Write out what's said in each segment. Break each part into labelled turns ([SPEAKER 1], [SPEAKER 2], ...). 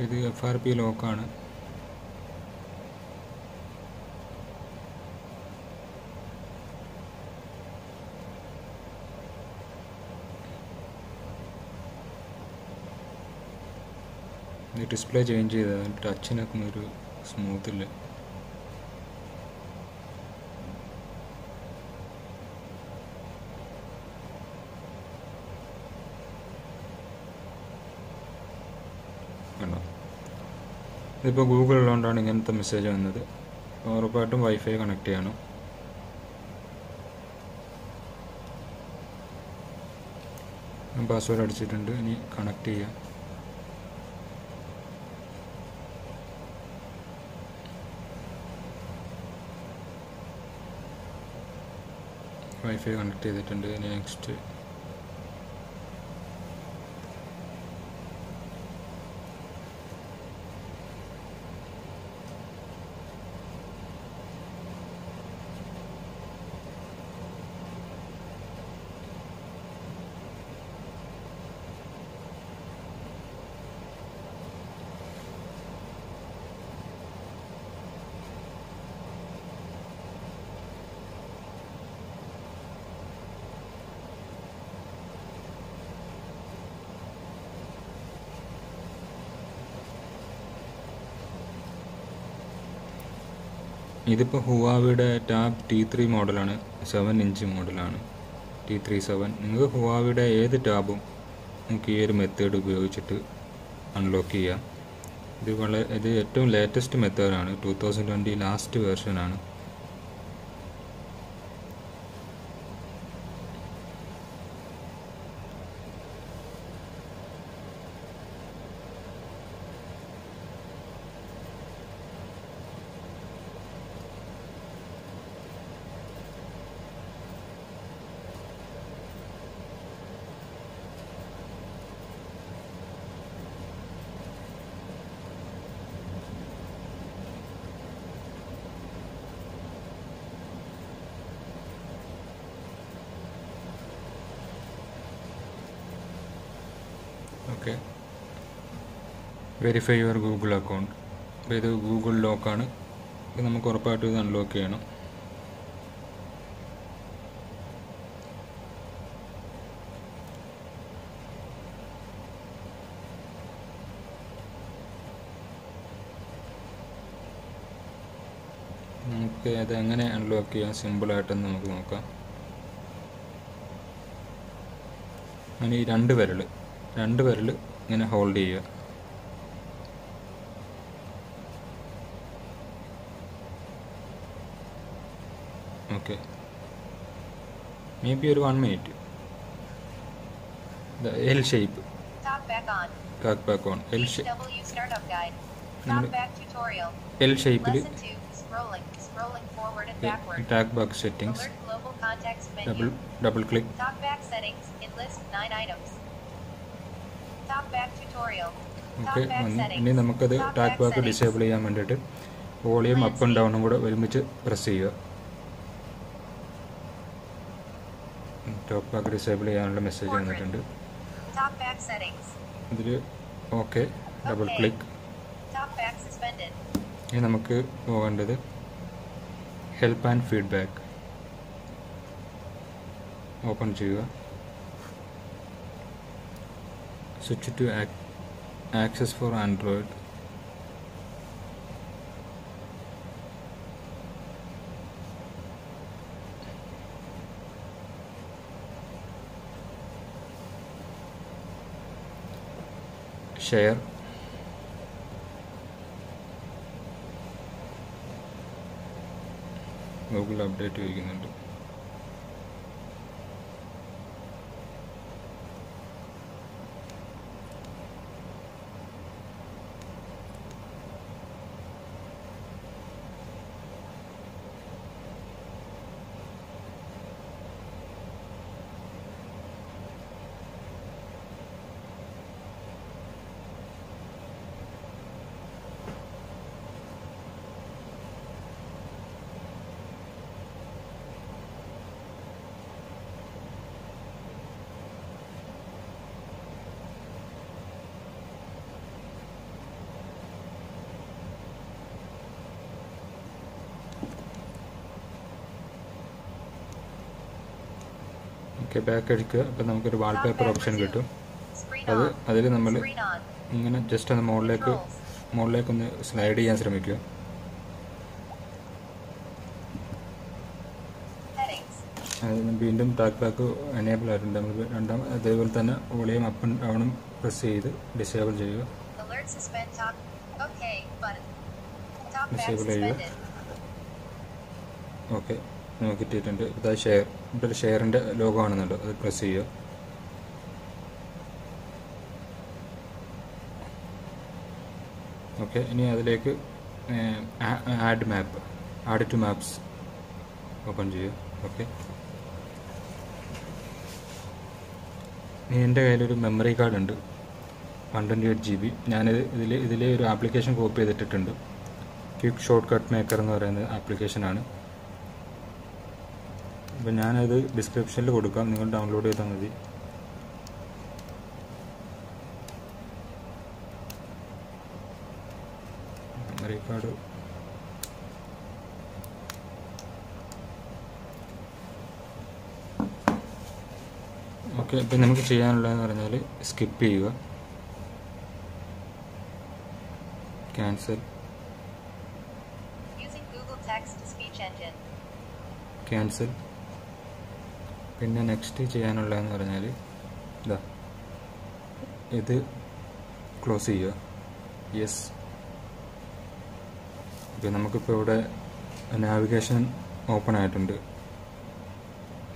[SPEAKER 1] ഇത് FRP ലോക്കാണ്. Display change ചെയ്തത് ടച്ചിനൊക്കെ ഒരു സ്മൂത്തില്ല. ഇതിപ്പോൾ ഗൂഗിൾ ഉള്ളതുകൊണ്ടാണ് ഇങ്ങനത്തെ മെസ്സേജ് വന്നത്. ഉറപ്പായിട്ടും വൈഫൈ കണക്ട് ചെയ്യണം. പാസ്വേഡ് അടിച്ചിട്ടുണ്ട്, ഇനി കണക്ട് ചെയ്യാം. വൈഫൈ കണക്ട് ചെയ്തിട്ടുണ്ട്. ഇനി നെക്സ്റ്റ്. ഇതിപ്പോൾ ഹുവാവിയുടെ ടാബ് T3 മോഡലാണ്, 7 ഇഞ്ച് മോഡലാണ്, T37. നിങ്ങൾക്ക് ഹുവാവിയുടെ ഏത് ടാബും നമുക്ക് ഈ ഒരു മെത്തേഡ് ഉപയോഗിച്ചിട്ട് അൺലോക്ക് ചെയ്യാം. ഇത് ഏറ്റവും ലേറ്റസ്റ്റ് മെത്തേഡാണ്, 2020 ലാസ്റ്റ് വേർഷനാണ്. Okay, verify your Google account. അപ്പോൾ ഇത് ഗൂഗിൾ ലോക്കാണ്. ഇത് നമുക്ക് ഉറപ്പായിട്ടും ഇത് അൺലോക്ക് ചെയ്യണം. നമുക്ക് അത് എങ്ങനെ അൺലോക്ക് ചെയ്യാം സിമ്പിളായിട്ടെന്ന് നമുക്ക് നോക്കാം. അങ്ങനെ ഈ രണ്ട് വിരൽ ഇങ്ങനെ ഹോൾഡ് ചെയ്യുക. ഓക്കെ, മേ ബി ഒരു 1 minute. L shape, tack back on. L ഷേപ്പിൽ tack back settings, double click. Okay, ഇനി നമുക്കത് ടാക്ക് ബാക്ക് ഡിസേബിൾ ചെയ്യാൻ വേണ്ടിയിട്ട് വോളിയം അപ്പ് ആൻഡ് ഡൗണും കൂടെ ഒരുമിച്ച് പ്രസ് ചെയ്യുക. ടോക്ക് ബാക്ക് ഡിസേബിൾ ചെയ്യാനുള്ള മെസ്സേജ് വന്നിട്ടുണ്ട്. ഇതിൽ ഓക്കെ, ഡബിൾ ക്ലിക്ക്. ഇനി നമുക്ക് പോകേണ്ടത് ഹെൽപ്പ് ആൻഡ് ഫീഡ്ബാക്ക് ഓപ്പൺ ചെയ്യുക. Switch to access for Android. Share. Google update ചോദിക്കുന്നുണ്ട്. ഓക്കെ, ബാക്ക് അടിക്കുക. അപ്പോൾ നമുക്കൊരു വാൾപേപ്പർ ഓപ്ഷൻ കിട്ടും. അതിൽ നമ്മൾ ഇങ്ങനെ ജസ്റ്റ് ഒന്ന് മുകളിലേക്കൊന്ന് സ്ലൈഡ് ചെയ്യാൻ ശ്രമിക്കുക. വീണ്ടും ടാക്ക് ബാക്ക് എനേബിൾ ആയിട്ടുണ്ട്. നമുക്ക് അതേപോലെ തന്നെ വോളിയം അപ്പ് ആൻഡ് ഡൗണും പ്രസ് ചെയ്ത് ഡിസേബിൾ ചെയ്യുക. ഡിസേബിൾ ചെയ്യുക. ഓക്കെ, നമുക്ക് കിട്ടിയിട്ടുണ്ട്. ഇതാ ഷെയർ, ഇവിടെ ഒരു ഷെയറിൻ്റെ ലോഗോ ആണെന്നുണ്ട്, അത് പ്രസ് ചെയ്യുക. ഓക്കെ, ഇനി അതിലേക്ക് ആഡ് ടു മാപ്സ് ഓപ്പൺ ചെയ്യുക. ഓക്കെ, ഇനി എൻ്റെ കയ്യിലൊരു മെമ്മറി കാർഡ് ഉണ്ട്, 128 GB. ഞാനിത് ഇതിലെ ഒരു ആപ്ലിക്കേഷൻ കോപ്പി ചെയ്തിട്ടിട്ടുണ്ട്. ക്വിക്ക് ഷോർട്ട് കട്ട് മേക്കർ എന്ന് പറയുന്ന ആപ്ലിക്കേഷനാണ്. അപ്പോൾ ഞാനത് ഡിസ്ക്രിപ്ഷനിൽ കൊടുക്കാം, നിങ്ങൾ ഡൗൺലോഡ് ചെയ്താൽ മതി. Memory card okay. ഇപ്പം നമുക്ക് ചെയ്യാനുള്ളതെന്ന് പറഞ്ഞാൽ സ്കിപ്പ് ചെയ്യുക, ക്യാൻസൽ, ക്യാൻസൽ. പിന്നെ നെക്സ്റ്റ് ചെയ്യാനുള്ളതെന്ന് പറഞ്ഞാൽ ഇതാ ഇത് ക്ലോസ് ചെയ്യുക, യെസ്. ഓക്കെ, നമുക്കിപ്പോൾ ഇവിടെ നാവിഗേഷൻ ഓപ്പൺ ആയിട്ടുണ്ട്.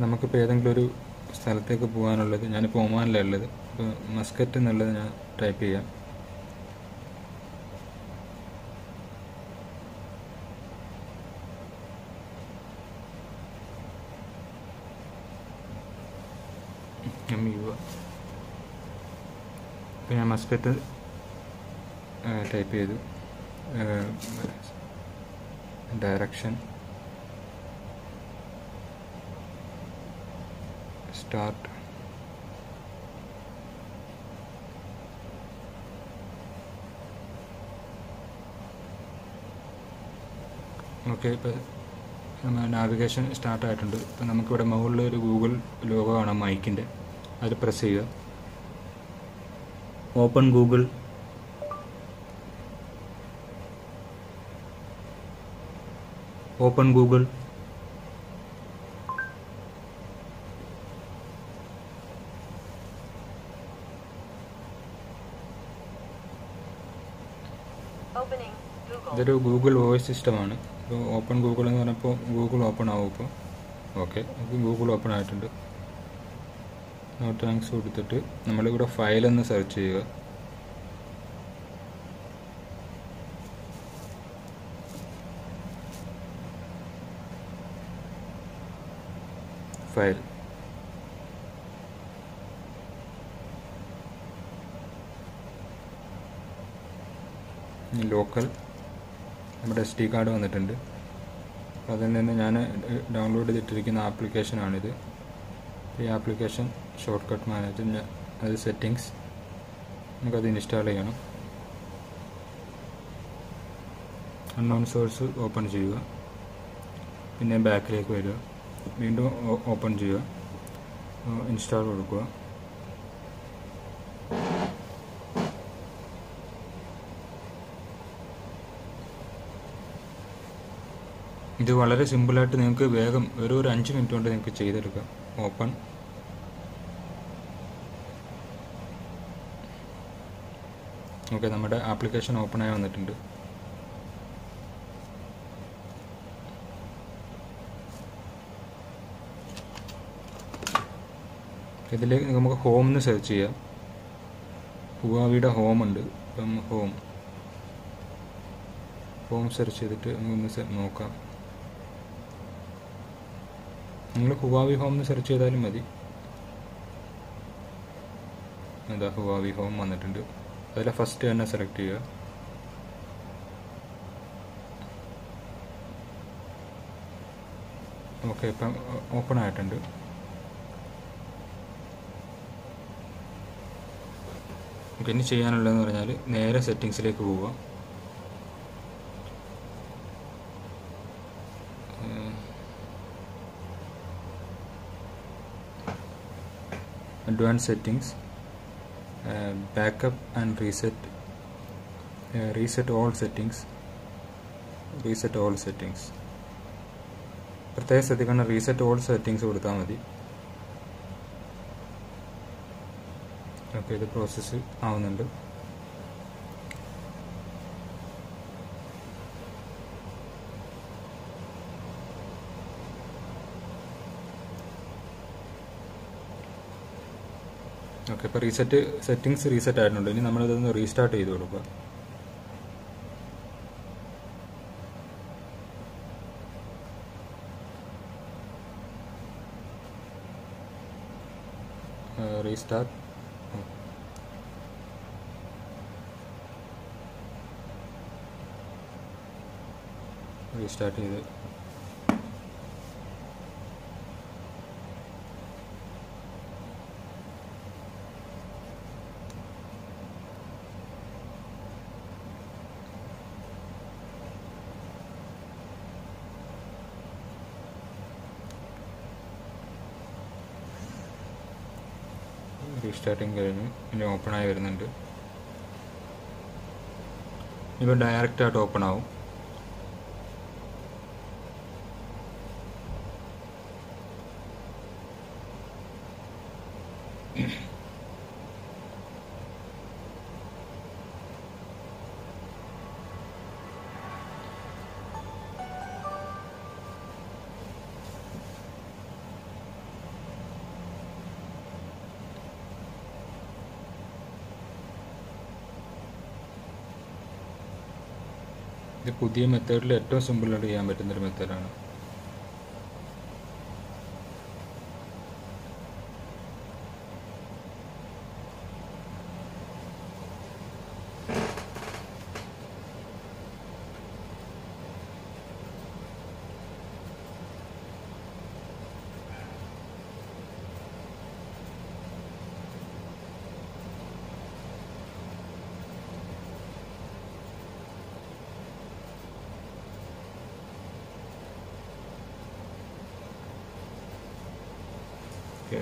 [SPEAKER 1] നമുക്കിപ്പോൾ ഏതെങ്കിലും ഒരു സ്ഥലത്തേക്ക് പോകാനുള്ളത്, ഞാനിപ്പോൾ ഒമാനിലാണ് ഉള്ളത്, ഇപ്പോൾ മസ്കറ്റ് എന്നുള്ളത് ഞാൻ ടൈപ്പ് ചെയ്യാം. ഇപ്പം ഞാൻ മസ്കറ്റ് ടൈപ്പ് ചെയ്തു. Direction start. ഓക്കെ, ഇപ്പോൾ നാവിഗേഷൻ സ്റ്റാർട്ട് ആയിട്ടുണ്ട്. ഇപ്പോൾ നമുക്കിവിടെ മുകളിൽ ഒരു ഗൂഗിൾ ലോഗോ ആണ് മൈക്കിൻ്റെ, അത് പ്രസ് ചെയ്യുക. Open Google. Open Google. ഇതൊരു ഗൂഗിൾ വോയിസ് സിസ്റ്റമാണ്. ഇപ്പോൾ ഓപ്പൺ ഗൂഗിൾ എന്ന് പറഞ്ഞപ്പോൾ ഗൂഗിൾ ഓപ്പൺ ആവും. ഇപ്പോൾ ഓക്കെ, ഗൂഗിൾ ഓപ്പൺ ആയിട്ടുണ്ട്. നോ താങ്ക്സ് കൊടുത്തിട്ട് നമ്മളിവിടെ ഫയലൊന്ന് സെർച്ച് ചെയ്യുക. ഫയൽ ലോക്കൽ, നമ്മുടെ SD കാർഡ് വന്നിട്ടുണ്ട്. അപ്പോൾ അതിൽ നിന്ന് ഞാൻ ഡൗൺലോഡ് ചെയ്തിട്ടിരിക്കുന്ന ആപ്ലിക്കേഷനാണിത്. ഈ ആപ്ലിക്കേഷൻ ഷോർട്ട് കട്ട് മാനേജർ, അത് സെറ്റിങ്സ്, നമുക്കത് ഇൻസ്റ്റാൾ ചെയ്യണം. അൺനോൺ സോഴ്സ് ഓപ്പൺ ചെയ്യുക, പിന്നെ ബാക്കിലേക്ക് വരിക, വീണ്ടും ഓപ്പൺ ചെയ്യുക, ഇൻസ്റ്റാൾ കൊടുക്കുക. ഇത് വളരെ സിമ്പിളായിട്ട് നിങ്ങൾക്ക് വേഗം ഒരു 5 മിനിറ്റ് കൊണ്ട് നിങ്ങൾക്ക് ചെയ്തെടുക്കാം. ഓപ്പൺ. ഓക്കെ, നമ്മുടെ ആപ്ലിക്കേഷൻ ഓപ്പണായി വന്നിട്ടുണ്ട്. ഇതിലേക്ക് നമുക്ക് ഹോം എന്ന് സെർച്ച് ചെയ്യാം. ഹുവാവിയുടെ ഹോം ഉണ്ട്. അപ്പം ഹോം സെർച്ച് ചെയ്തിട്ട് നമുക്കൊന്ന് നോക്കാം. നിങ്ങൾ ഹുവാവി ഹോം എന്ന് സെർച്ച് ചെയ്താലും മതി. അതാ ഹുവാവി ഹോം വന്നിട്ടുണ്ട്. അതിലെ ഫസ്റ്റ് തന്നെ സെലക്ട് ചെയ്യുക. ഓക്കെ, ഇപ്പം ഓപ്പൺ ആയിട്ടുണ്ട്. ഓക്കെ, ഇനി ചെയ്യാനുള്ളതെന്ന് പറഞ്ഞാൽ നേരെ സെറ്റിങ്സിലേക്ക് പോവുക. advanced settings, backup and reset, reset all settings. പ്രത്യേകം ശ്രദ്ധിക്കണം, റീസെറ്റ് ഓൾ സെറ്റിങ്സ് കൊടുത്താൽ മതി. ഓക്കെ, ഇത് പ്രോസസ്സ് ആവുന്നുണ്ട്. ഓക്കെ, ഇപ്പോൾ സെറ്റിങ്സ് റീസെറ്റ് ആയിട്ടുണ്ട്. ഇനി നമ്മളിതൊന്ന് റീസ്റ്റാർട്ട് ചെയ്ത് കൊടുക്കുക. റീസ്റ്റാർട്ട് ചെയ്ത് റീസ്റ്റാർട്ടിങ് കഴിഞ്ഞു. ഇനി ഓപ്പൺ ആയി വരുന്നുണ്ട്. ഇപ്പോൾ ഡയറക്റ്റ് ആയിട്ട് ഓപ്പൺ ആവും. ഇത് പുതിയ മെത്തേഡിൽ ഏറ്റവും സിമ്പിളായിട്ട് ചെയ്യാൻ പറ്റുന്നൊരു മെത്തേഡാണ്.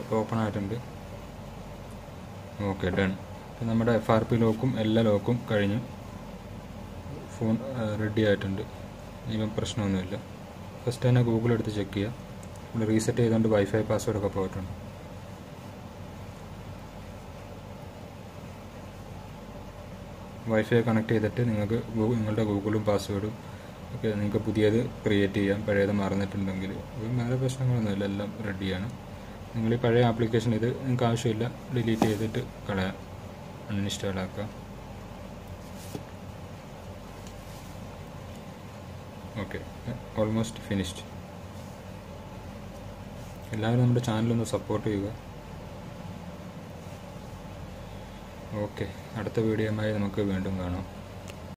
[SPEAKER 1] ഇപ്പോൾ ഓപ്പൺ ആയിട്ടുണ്ട്. Okay, done. നമ്മുടെ FRP ലോക്കും എല്ലാ ലോക്കും കഴിഞ്ഞു. ഫോൺ റെഡി ആയിട്ടുണ്ട്. ഇപ്പം പ്രശ്നമൊന്നുമില്ല. ഫസ്റ്റ് തന്നെ ഗൂഗിൾ എടുത്ത് ചെക്ക് ചെയ്യുക. നമ്മൾ റീസെറ്റ് ചെയ്തുകൊണ്ട് വൈഫൈ പാസ്വേഡൊക്കെ പോയിട്ടുണ്ട്. വൈഫൈ കണക്ട് ചെയ്തിട്ട് നിങ്ങൾക്ക് നിങ്ങളുടെ ഗൂഗിളും പാസ്വേഡും ഒക്കെ നിങ്ങൾക്ക് പുതിയത് ക്രിയേറ്റ് ചെയ്യാം, പഴയത് മറന്നിട്ടുണ്ടെങ്കിൽ. വേറെ പ്രശ്നങ്ങളൊന്നുമില്ല, എല്ലാം റെഡിയാണ്. നിങ്ങൾ ഈ പഴയ ആപ്ലിക്കേഷൻ ഇത് നിങ്ങൾക്ക് ആവശ്യമില്ല, ഡിലീറ്റ് ചെയ്തിട്ട് കളയാം, അൺഇൻസ്റ്റാൾ ആക്കുക. Okay, almost finished. എല്ലാവരും നമ്മുടെ ചാനലൊന്ന് സപ്പോർട്ട് ചെയ്യുക. ഓക്കെ, അടുത്ത വീഡിയോയുമായി നമുക്ക് വീണ്ടും കാണാം.